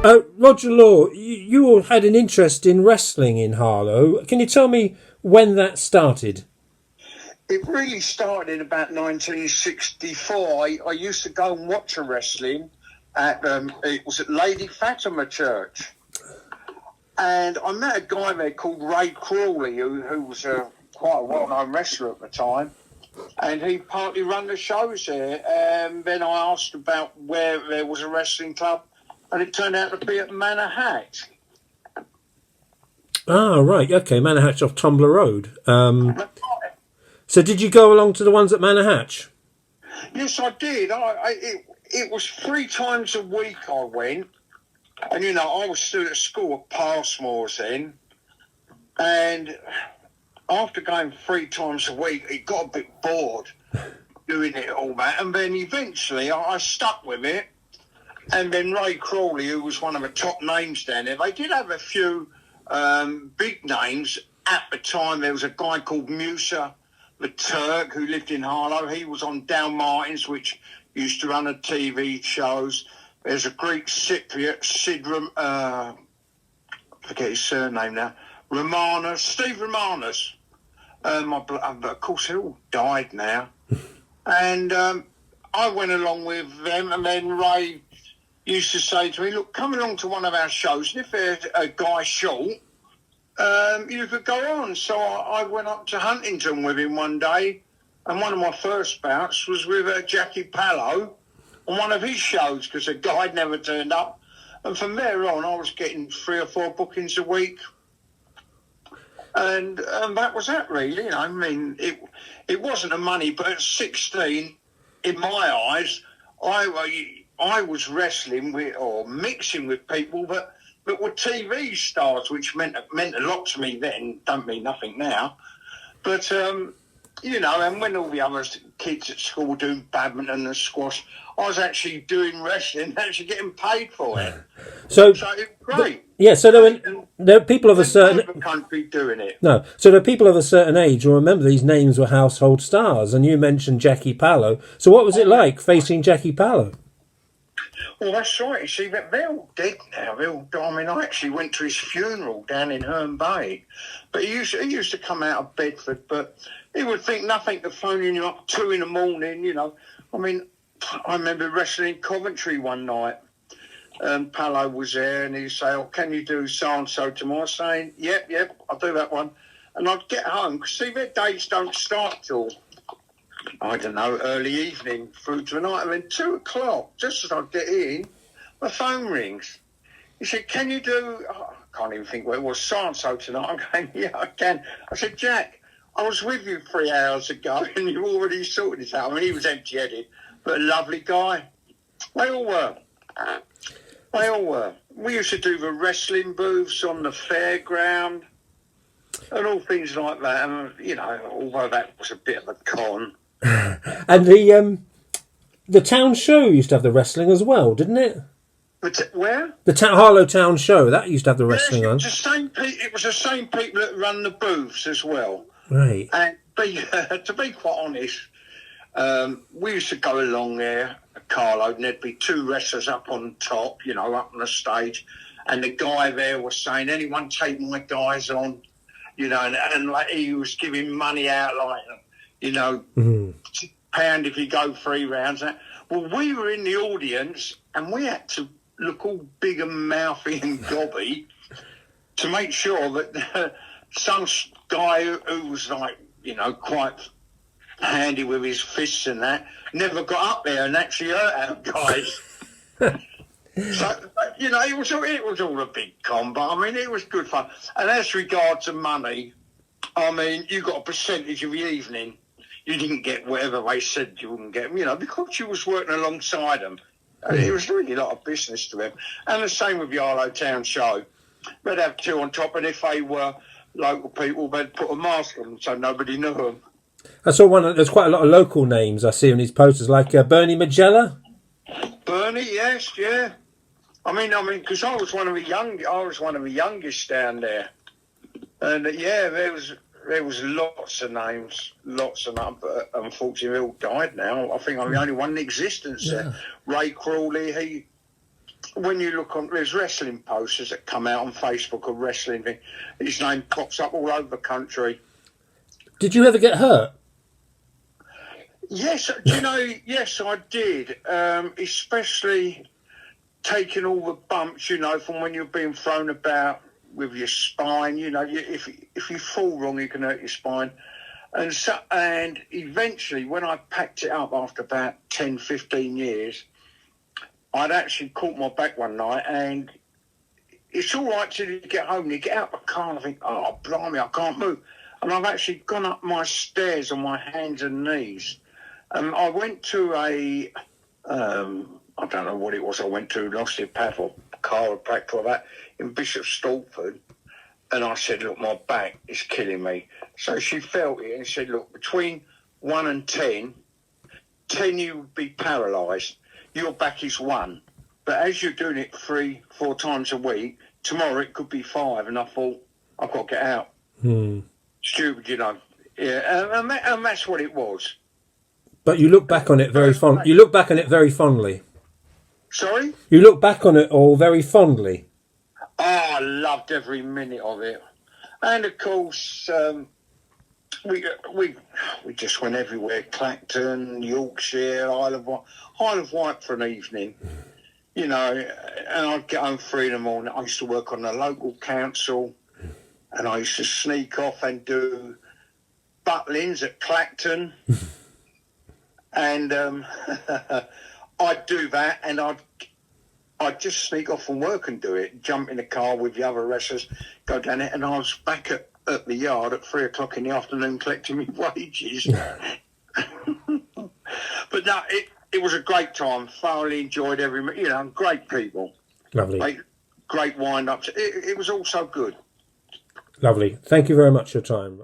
Roger Law, you all had an interest in wrestling in Harlow. Can you tell me when that started? It really started in about 1964. I used to go and watch a wrestling at it was at Lady Fatima Church, and I met a guy there called Ray Crawley, who was quite a well-known wrestler at the time, and he partly ran the shows there. And then I asked about where there was a wrestling club, and it turned out to be at Manor Hatch. Ah, right, okay, Manor Hatch off Tumbler Road. So did you go along to the ones at Manor Hatch? Yes, I did. It was 3 times a week I went. And, I was still at school at Passmore's then. And after going 3 times a week, it got a bit bored doing it all that. And then eventually I stuck with it. And then Ray Crawley, who was one of the top names down there, they did have a few big names at the time. There was a guy called Musa the Turk, who lived in Harlow. He was on Down Martins, which used to run the TV shows. There's a Greek Cypriot, I forget his surname now, Steve Romanus. Of course, they all died now. And I went along with them, and then Ray used to say to me, look, come along to one of our shows, and if there's a guy short, you could go on. So I went up to Huntington with him one day, and one of my first bouts was with Jackie Pallow on one of his shows because the guy never turned up. And from there on, I was getting 3 or 4 bookings a week. And that was that, really. I mean, it wasn't the money, but at 16, in my eyes, I was wrestling with or mixing with people that were TV stars, which meant a lot to me then. Don't mean nothing now. But, and when all the other kids at school were doing badminton and squash, I was actually doing wrestling, actually getting paid for it. So it was great. So there are people of a certain country doing it. No, so there are people of a certain age who remember these names were household stars, and you mentioned Jackie Pallow. So what was it like facing Jackie Pallow? Well, that's right. You see, they're all dead now. I actually went to his funeral down in Herne Bay. But he used to come out of Bedford, but he would think nothing of phoning you up 2 in the morning, I mean, I remember wrestling in Coventry one night. Pallow was there, and he'd say, can you do so-and-so tomorrow? Saying, yep, I'll do that one. And I'd get home, because, see, their days don't start till, I don't know, early evening through to the night. And then 2 o'clock, just as I get in, my phone rings. He said, can you do, I can't even think what it was, so-and-so tonight? I'm going, yeah, I can. I said, Jack, I was with you 3 hours ago, and you already sorted this out. I mean, he was empty-headed, but a lovely guy. They all were. We used to do the wrestling booths on the fairground and all things like that. And, although that was a bit of a con. And the town show used to have the wrestling as well, didn't it? Where? The Harlow Town Show, that used to have the wrestling on. It was the same people that run the booths as well. Right. And to be quite honest, we used to go along there at Carlo, and there'd be 2 wrestlers up on top, up on the stage, and the guy there was saying, anyone take my guys on, and like he was giving money out, like, £2 if you go 3 rounds. Well, we were in the audience, and we had to look all big and mouthy and gobby to make sure that some guy who was like, quite handy with his fists and that, never got up there and actually hurt our guys. So, it was all a big con, but I mean, it was good fun. And as regards to money, I mean, you got a percentage of the evening. You didn't get whatever they said you wouldn't get, because you was working alongside them. It was really a lot of business to them. And the same with the Harlow Town Show. They'd have 2 on top, and if they were local people, they'd put a mask on them so nobody knew them. I saw there's quite a lot of local names I see on these posters, like Bernie Magella. Bernie, yes, yeah. I mean, because I was one of the youngest down there. And, there was lots of names, but unfortunately they all died now. I think I'm the only one in existence. Yeah. Ray Crawley, when you look on, there's wrestling posters that come out on Facebook of wrestling thing. His name pops up all over the country. Did you ever get hurt? Yes, do you know? Yes, I did. Especially taking all the bumps, you know, from when you're being thrown about with your spine. You know, if you fall wrong, you can hurt your spine. And eventually, when I packed it up after about 10, 15 years, I'd actually caught my back one night, and it's all right till you get home and you get out of the car and I think, oh, blimey, I can't move. And I've actually gone up my stairs on my hands and knees. I went to I don't know what it was I went to, an osteopath or chiropractor or that, in Bishop Stortford. And I said, look, my back is killing me. So she felt it and said, look, between 1 and 10, 10 you would be paralysed. Your back is 1. But as you're doing it 3, 4 times a week, tomorrow it could be 5. And I thought, I've got to get out. Stupid, you know. Yeah, and that's what it was. But you look back on it very fond. You look back on it very fondly. Sorry? You look back on it all very fondly. Oh, I loved every minute of it. And of course, we just went everywhere. Clacton, Yorkshire, Isle of Wight for an evening. You know, and I'd get home 3 in the morning. I used to work on the local council, and I used to sneak off and do Butlins at Clacton. And I'd do that, and I'd just sneak off from work and do it, jump in the car with the other wrestlers, go down it, and I was back at the yard at 3 o'clock in the afternoon collecting my wages. But no, it was a great time. Thoroughly enjoyed every minute. You know, great people. Lovely. Great wind-ups. It was all so good. Lovely. Thank you very much for your time.